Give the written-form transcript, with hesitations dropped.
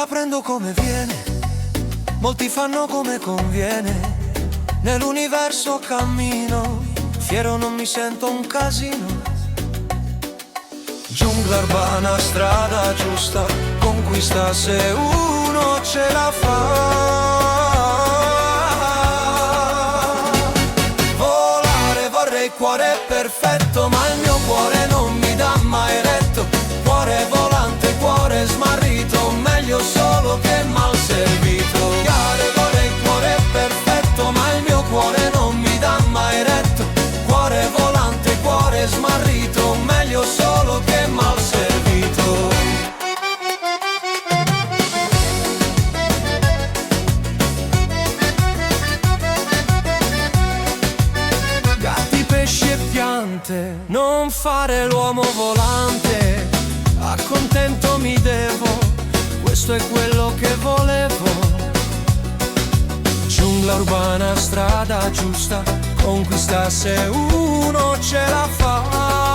vita prendo come viene, molti fanno come conviene. Nell'universo cammino, fiero non mi sento un casino. Giungla urbana, strada giusta, conquista se uno ce la fa. Volare vorrei, cuore perfetto, ma il mio cuore non mi dà mai retto. Cuore volante, cuore smarrito, meglio solo che mal servito. Vorrei, cuore perfetto, ma il mio cuore non mi dà mai retto. Cuore volante, cuore smarrito, meglio solo che mal servito. Gatti, pesci e piante, non fare l'uomo volante. Accontento mi devo, questo è quello che volevo. Giungla urbana, strada giusta, conquista se uno ce la fa.